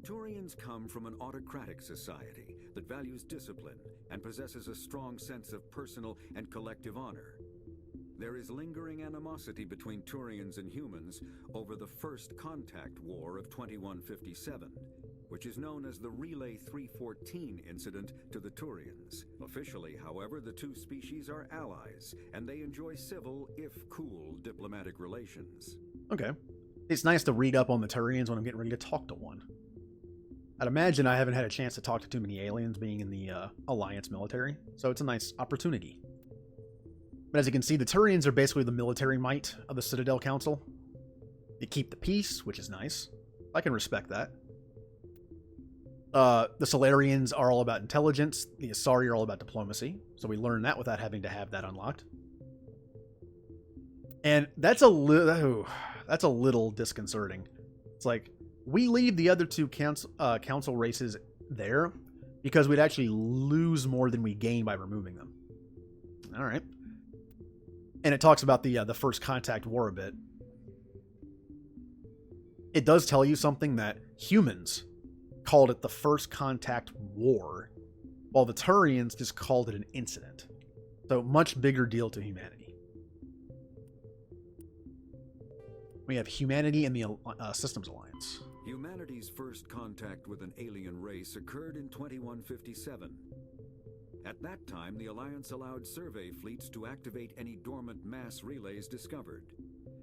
Turians come from an autocratic society that values discipline and possesses a strong sense of personal and collective honor. There is lingering animosity between Turians and humans over the First Contact War of 2157, which is known as the Relay 314 incident to the Turians. Officially, however, the two species are allies, and they enjoy civil, if cool, diplomatic relations. Okay. It's nice to read up on the Turians when I'm getting ready to talk to one. I'd imagine I haven't had a chance to talk to too many aliens being in the Alliance military, so it's a nice opportunity. But as you can see, the Turians are basically the military might of the Citadel Council. They keep the peace, which is nice. I can respect that. The Solarians are all about intelligence. The Asari are all about diplomacy. So we learn that without having to have that unlocked. And that's a little disconcerting. It's like, we leave the other two council races there because we'd actually lose more than we gain by removing them. All right. And it talks about the First Contact War a bit. It does tell you something that humans called it the First Contact War, while the Turians just called it an incident. So much bigger deal to humanity. We have humanity and the Systems Alliance. Humanity's first contact with an alien race occurred in 2157. At that time, the Alliance allowed survey fleets to activate any dormant mass relays discovered,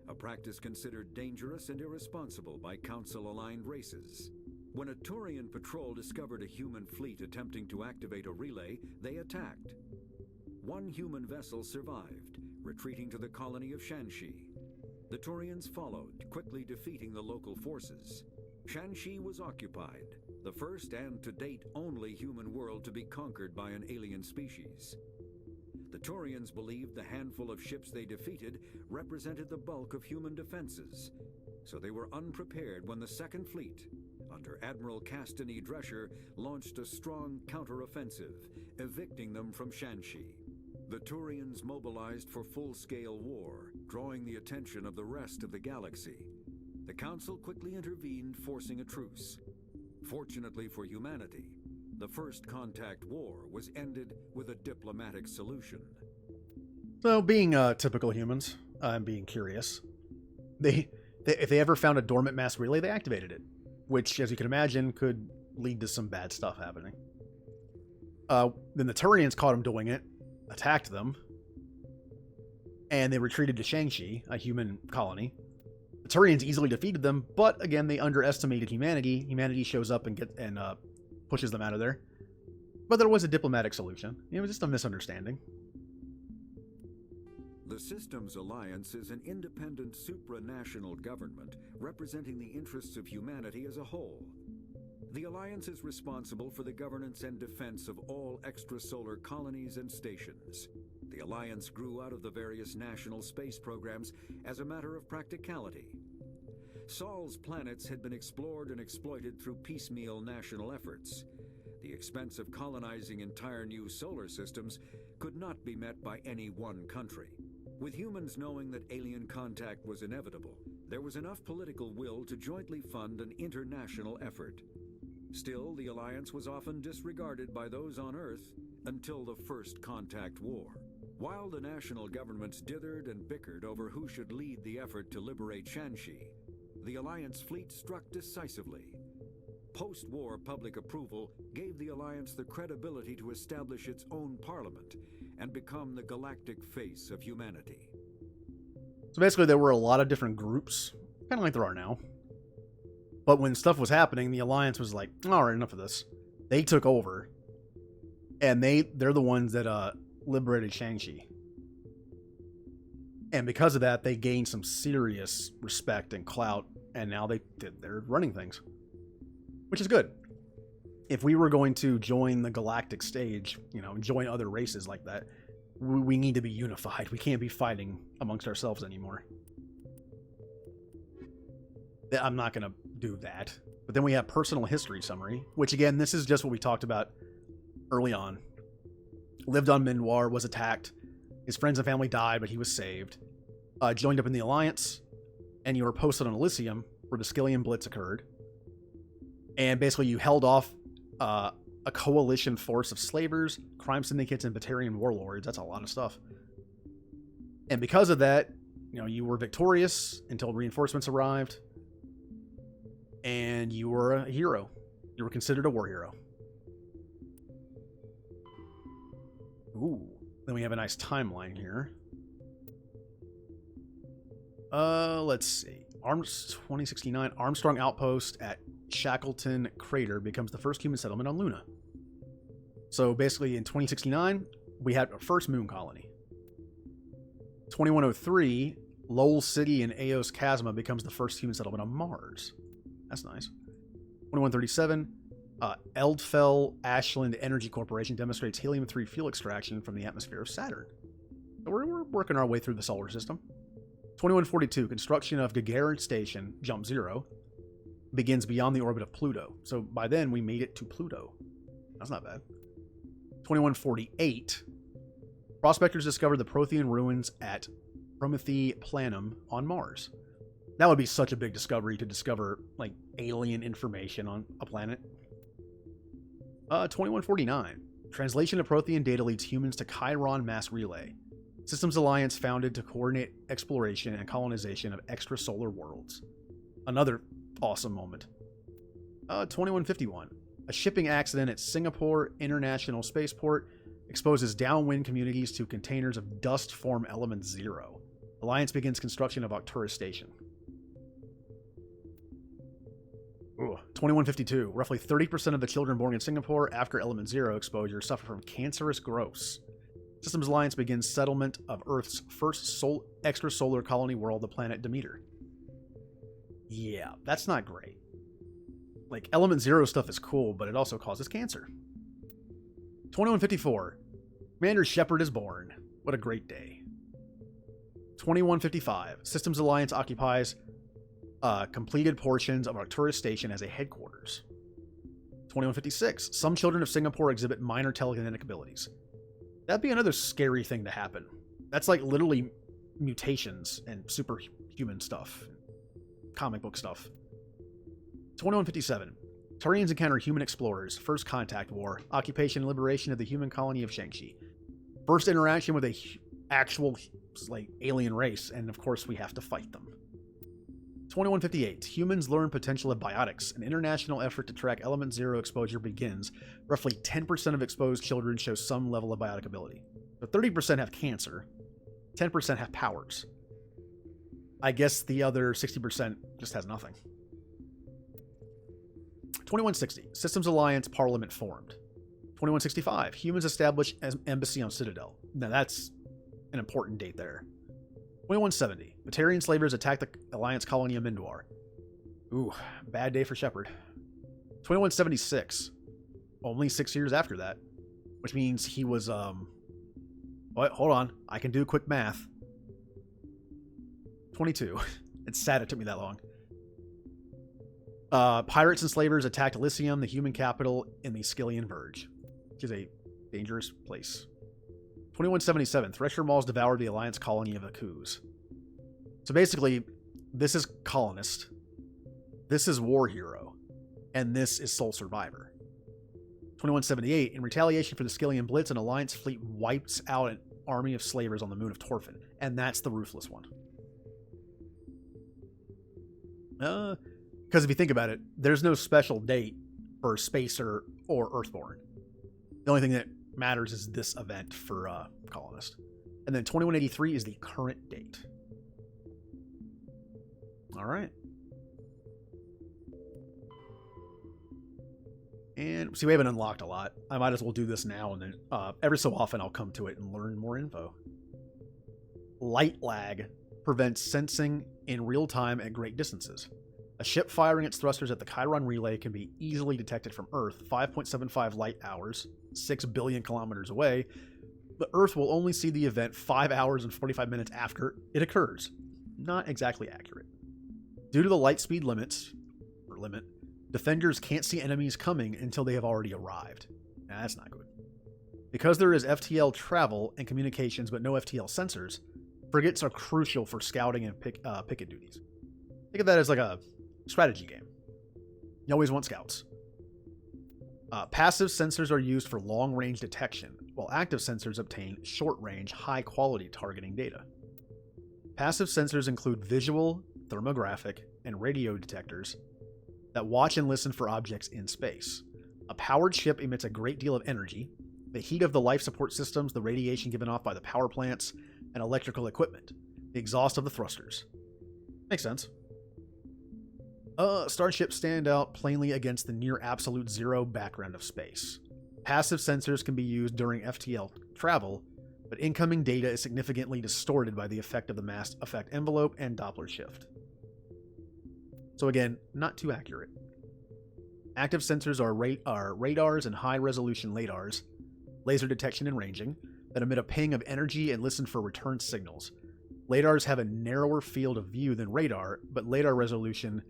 a practice considered dangerous and irresponsible by Council-aligned races. When a Turian patrol discovered a human fleet attempting to activate a relay, they attacked. One human vessel survived, retreating to the colony of Shanxi. The Turians followed, quickly defeating the local forces. Shanxi was occupied, the first and to date only human world to be conquered by an alien species. The Turians believed the handful of ships they defeated represented the bulk of human defenses, so they were unprepared when the Second Fleet, under Admiral Castany Drescher, launched a strong counteroffensive, evicting them from Shanxi. The Turians mobilized for full-scale war, drawing the attention of the rest of the galaxy. The Council quickly intervened, forcing a truce. Fortunately for humanity, the First Contact War was ended with a diplomatic solution. So, being typical humans, I'm being curious. If they ever found a dormant mass relay, they activated it, which, as you can imagine, could lead to some bad stuff happening. Then the Turians caught them doing it, attacked them, and they retreated to Shanxi, a human colony. The Turians easily defeated them, but again, they underestimated humanity. Humanity shows up and pushes them out of there. But there was a diplomatic solution. It was just a misunderstanding. The Systems Alliance is an independent supranational government representing the interests of humanity as a whole. The Alliance is responsible for the governance and defense of all extrasolar colonies and stations. The Alliance grew out of the various national space programs as a matter of practicality. Sol's planets had been explored and exploited through piecemeal national efforts. The expense of colonizing entire new solar systems could not be met by any one country. With humans knowing that alien contact was inevitable, there was enough political will to jointly fund an international effort. Still, the Alliance was often disregarded by those on Earth until the First Contact War. While the national governments dithered and bickered over who should lead the effort to liberate Shanxi, the Alliance fleet struck decisively. Post-war public approval gave the Alliance the credibility to establish its own parliament and become the galactic face of humanity. So basically, there were a lot of different groups, kind of like there are now. But when stuff was happening, the Alliance was like, all right, enough of this. They took over. And they're the ones that liberated Shanxi. And because of that, they gained some serious respect and clout. And now they're running things. Which is good. If we were going to join the galactic stage, join other races like that, we need to be unified. We can't be fighting amongst ourselves anymore. I'm not going to do that. But then we have personal history summary, which again, this is just what we talked about early on. Lived on Minwar, was attacked. His friends and family died, but he was saved. Joined up in the Alliance, and you were posted on Elysium, where the Skillian Blitz occurred. And basically you held off a coalition force of slavers, crime syndicates, and Batarian warlords. That's a lot of stuff. And because of that, you were victorious until reinforcements arrived. And you were a hero. You were considered a war hero. Ooh. Then we have a nice timeline here. Let's see. 2069, Armstrong Outpost at Shackleton Crater becomes the first human settlement on Luna. So basically in 2069, we had our first moon colony. 2103, Lowell City in Eos Chasma becomes the first human settlement on Mars. That's nice. 2137, Eldfell Ashland Energy Corporation demonstrates helium-3 fuel extraction from the atmosphere of Saturn. So we're working our way through the solar system. 2142, construction of Gagarin Station, Jump Zero, begins beyond the orbit of Pluto. So by then, we made it to Pluto. That's not bad. 2148, prospectors discovered the Prothean ruins at Promethe Planum on Mars. That would be such a big discovery to discover, alien information on a planet. 2149, Translation of Prothean data leads humans to Chiron Mass Relay. Systems Alliance founded to coordinate exploration and colonization of extrasolar worlds. Another awesome moment. 2151. A shipping accident at Singapore International Spaceport exposes downwind communities to containers of dust form element 0. Alliance begins construction of Arcturus Station. 2152. Roughly 30% of the children born in Singapore after element 0 exposure suffer from cancerous growths. Systems Alliance begins settlement of Earth's first extrasolar colony world, the planet Demeter. Yeah, that's not great. Like, element 0 stuff is cool, but it also causes cancer. 2154. Commander Shepard is born. What a great day. 2155. Systems Alliance occupies completed portions of Arcturus Station as a headquarters. 2156. Some children of Singapore exhibit minor telekinetic abilities. That'd be another scary thing to happen. That's like literally mutations and superhuman stuff. Comic book stuff. 2157. Turians encounter human explorers. First Contact War. Occupation and liberation of the human colony of Shangxi. First interaction with a actual like alien race, and of course we have to fight them. 2158. Humans learn potential of biotics. An international effort to track element 0 exposure begins. Roughly 10% of exposed children show some level of biotic ability. So 30% have cancer. 10% have powers. I guess the other 60% just has nothing. 2160. Systems Alliance Parliament formed. 2165. Humans establish embassy on Citadel. Now that's an important date there. 2170. Batarian slavers attack the Alliance colony of Mindwar. Ooh, bad day for Shepard. 2176. Only 6 years after that. Which means he was, Wait, hold on. I can do quick math. 22. It's sad it took me that long. Pirates and slavers attacked Elysium, the human capital in the Skillian Verge, which is a dangerous place. 2177. Thresher Mauls devoured the Alliance colony of Akuz. So basically, this is Colonist, this is War Hero, and this is Sole Survivor. 2178. In retaliation for the Skillian Blitz, an Alliance fleet wipes out an army of slavers on the moon of Torfin, and that's the Ruthless one. Because if you think about it, there's no special date for Spacer or Earthborn. The only thing that matters is this event for Colonist. And then 2183 is the current date. All right. And see, we haven't unlocked a lot. I might as well do this now, and then every so often I'll come to it and learn more info. Light lag prevents sensing in real time at great distances. A ship firing its thrusters at the Chiron relay can be easily detected from Earth, 5.75 light hours, 6 billion kilometers away, but Earth will only see the event 5 hours and 45 minutes after it occurs. Not exactly accurate. Due to the light speed limit, defenders can't see enemies coming until they have already arrived. Nah, that's not good. Because there is FTL travel and communications but no FTL sensors, frigates are crucial for scouting and picket duties. Think of that as like a strategy game. You always want scouts. Passive sensors are used for long-range detection, while active sensors obtain short-range, high-quality targeting data. Passive sensors include visual, thermographic, and radio detectors that watch and listen for objects in space. A powered ship emits a great deal of energy, the heat of the life support systems, the radiation given off by the power plants, and electrical equipment, the exhaust of the thrusters. Makes sense. Starships stand out plainly against the near absolute zero background of space. Passive sensors can be used during FTL travel, but incoming data is significantly distorted by the effect of the Mass Effect envelope and Doppler shift. So again, not too accurate. Active sensors are radars and high-resolution LADARs, laser detection and ranging, that emit a ping of energy and listen for return signals. LADARs have a narrower field of view than radar, but LADAR resolution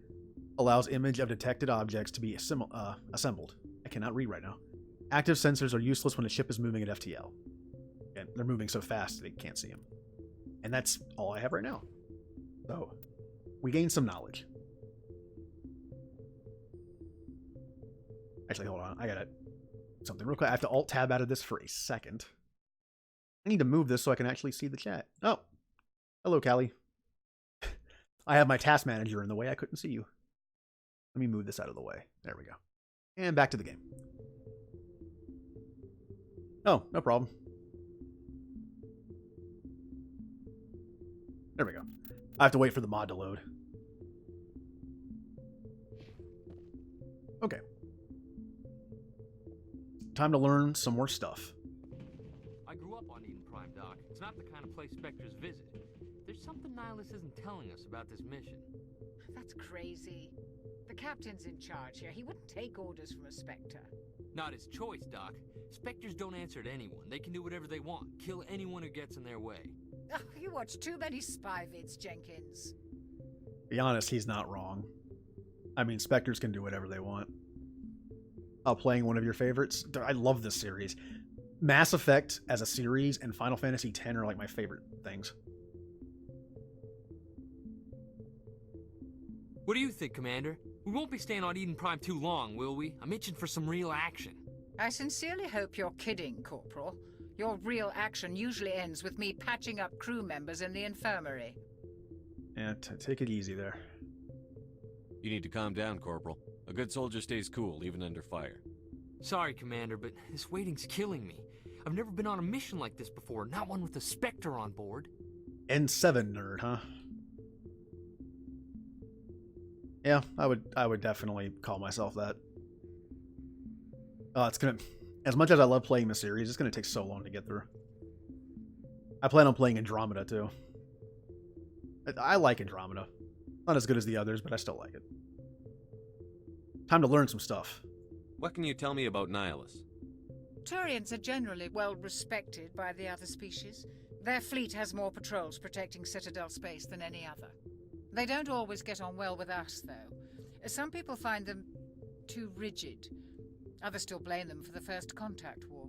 allows image of detected objects to be assembled. I cannot read right now. Active sensors are useless when a ship is moving at FTL. And they're moving so fast they can't see them. And that's all I have right now. So, we gained some knowledge. Actually, hold on. I got it. something real quick. I have to Alt-Tab out of this for a second. I need to move this so I can actually see the chat. Oh, hello, Callie. I have my task manager in the way. I couldn't see you. Let me move this out of the way. There we go. And back to the game. Oh, no problem. There we go. I have to wait for the mod to load. Okay. Time to learn some more stuff. I grew up on Eden Prime, Doc. It's not the kind of place Spectres visit. There's something Nihilus isn't telling us about this mission. That's crazy. The captain's in charge here. He wouldn't take orders from a Spectre. Not his choice, Doc. Spectres don't answer to anyone. They can do whatever they want. Kill anyone who gets in their way. Oh, you watch too many spy vids, Jenkins. Be honest, he's not wrong. I mean, Spectres can do whatever they want. Playing one of your favorites? I love this series. Mass Effect as a series and Final Fantasy X are like my favorite things. What do you think, Commander? We won't be staying on Eden Prime too long, will we? I'm itching for some real action. I sincerely hope you're kidding, Corporal. Your real action usually ends with me patching up crew members in the infirmary. Yeah, take it easy there. You need to calm down, Corporal. A good soldier stays cool, even under fire. Sorry, Commander, but this waiting's killing me. I've never been on a mission like this before, not one with a Spectre on board. N7 nerd, huh? Yeah, I would definitely call myself that. It's gonna, as much as I love playing the series, it's gonna take so long to get through. I plan on playing Andromeda too. I like Andromeda. Not as good as the others, but I still like it. Time to learn some stuff. What can you tell me about Nihilus? Turians are generally well respected by the other species. Their fleet has more patrols protecting Citadel space than any other. They don't always get on well with us, though. Some people find them too rigid. Others still blame them for the First Contact War.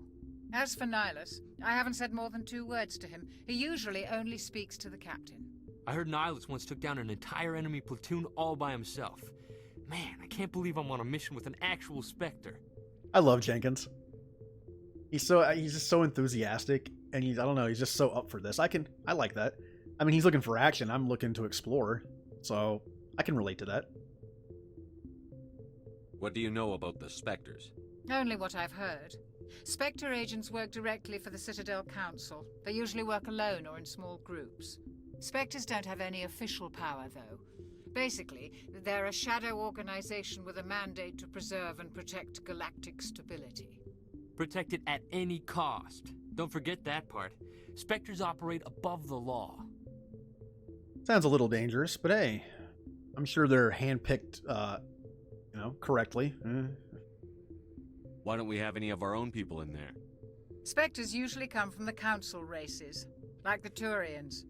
As for Nihilus, I haven't said more than 2 words to him. He usually only speaks to the captain. I heard Nihilus once took down an entire enemy platoon all by himself. Man, I can't believe I'm on a mission with an actual Spectre. I love Jenkins. He's just so enthusiastic, and I don't know, he's just so up for this. I like that. I mean, he's looking for action. I'm looking to explore, so I can relate to that. What do you know about the Spectres? Only what I've heard. Spectre agents work directly for the Citadel Council. They usually work alone or in small groups. Spectres don't have any official power, though. Basically, they're a shadow organization with a mandate to preserve and protect galactic stability. Protect it at any cost. Don't forget that part. Spectres operate above the law. Sounds a little dangerous, but hey, I'm sure they're handpicked, correctly. Why don't we have any of our own people in there? Spectres usually come from the Council races, like the Turians.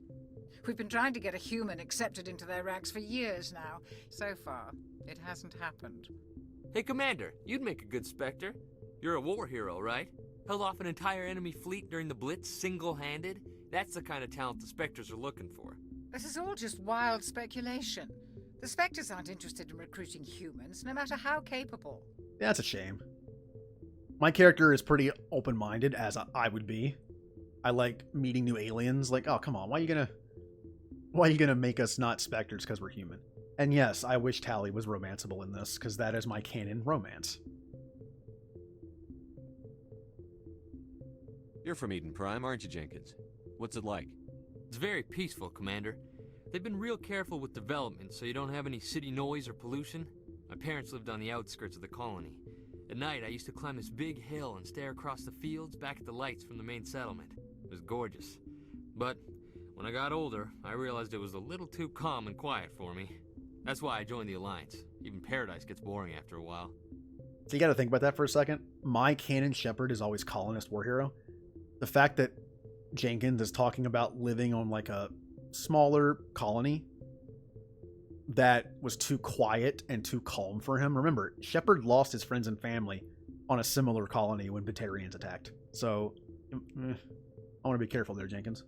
We've been trying to get a human accepted into their ranks for years now. So far, it hasn't happened. Hey, Commander, you'd make a good Spectre. You're a war hero, right? Held off an entire enemy fleet during the Blitz single-handed? That's the kind of talent the Spectres are looking for. This is all just wild speculation. The Spectres aren't interested in recruiting humans, no matter how capable. That's a shame. My character is pretty open-minded, as I would be. I like meeting new aliens. Like, oh, come on, why are you gonna make us not Spectres because we're human? And yes, I wish Tally was romanceable in this, because that is my canon romance. You're from Eden Prime, aren't you, Jenkins? What's it like? It's very peaceful, Commander. They've been real careful with development, so you don't have any city noise or pollution. My parents lived on the outskirts of the colony. At night, I used to climb this big hill and stare across the fields back at the lights from the main settlement. It was gorgeous. But when I got older, I realized it was a little too calm and quiet for me. That's why I joined the Alliance. Even Paradise gets boring after a while. So you gotta think about that for a second. My canon Shepard is always colonist war hero. The fact that Jenkins is talking about living on like a smaller colony that was too quiet and too calm for him. Remember, Shepard lost his friends and family on a similar colony when Batarians attacked. So, I want to be careful there, Jenkins.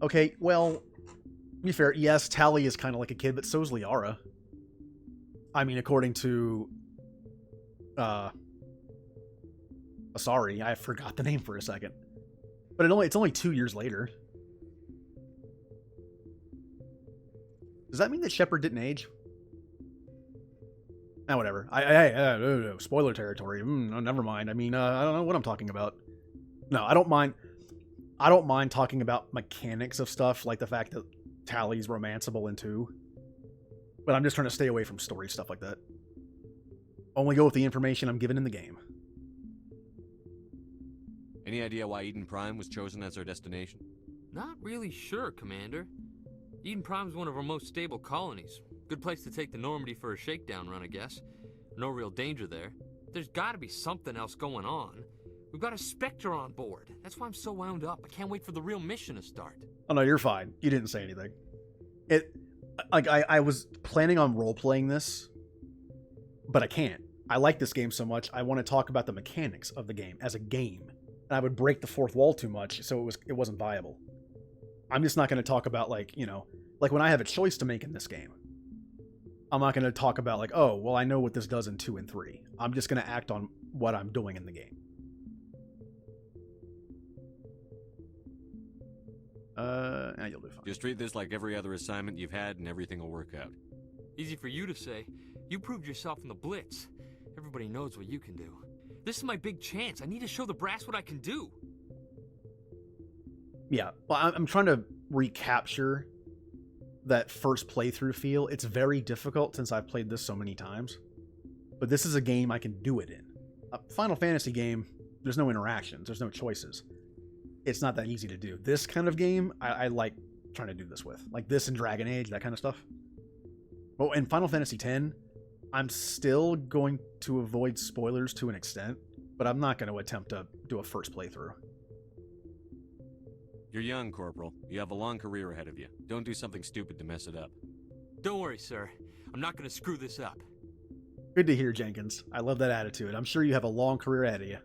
Okay, well, to be fair, yes, Tally is kind of like a kid, but so's Liara. I mean, according to sorry, I forgot the name for a second. But it's only 2 years later. Does that mean that Shepard didn't age? Ah, whatever. Spoiler territory. No, never mind. I mean, I don't know what I'm talking about. No, I don't mind. I don't mind talking about mechanics of stuff, like the fact that Tally's romanceable in 2. But I'm just trying to stay away from story stuff like that. Only go with the information I'm given in the game. Any idea why Eden Prime was chosen as our destination? Not really sure, Commander. Eden Prime's one of our most stable colonies. Good place to take the Normandy for a shakedown run, I guess. No real danger there. There's gotta be something else going on. We've got a Spectre on board. That's why I'm so wound up. I can't wait for the real mission to start. Oh no, you're fine. You didn't say anything. I was planning on role-playing this, but I can't. I like this game so much, I want to talk about the mechanics of the game as a game. And I would break the fourth wall too much, so it wasn't viable. I'm just not going to talk about, like, you know, like when I have a choice to make in this game. I'm not going to talk about, like, oh, well, I know what this does in 2 and 3. I'm just going to act on what I'm doing in the game. You'll do fine. Just treat this like every other assignment you've had and everything will work out. Easy for you to say. You proved yourself in the Blitz. Everybody knows what you can do. This is my big chance. I need to show the brass what I can do. Yeah, well, I'm trying to recapture that first playthrough feel. It's very difficult since I've played this so many times. But this is a game I can do it in. A Final Fantasy game, there's no interactions, there's no choices. It's not that easy to do. This kind of game, I like trying to do this with. Like this in Dragon Age, that kind of stuff. Well, in Final Fantasy X, I'm still going to avoid spoilers to an extent, but I'm not going to attempt to do a first playthrough. You're young, Corporal. You have a long career ahead of you. Don't do something stupid to mess it up. Don't worry, sir. I'm not going to screw this up. Good to hear, Jenkins. I love that attitude. I'm sure you have a long career ahead of you.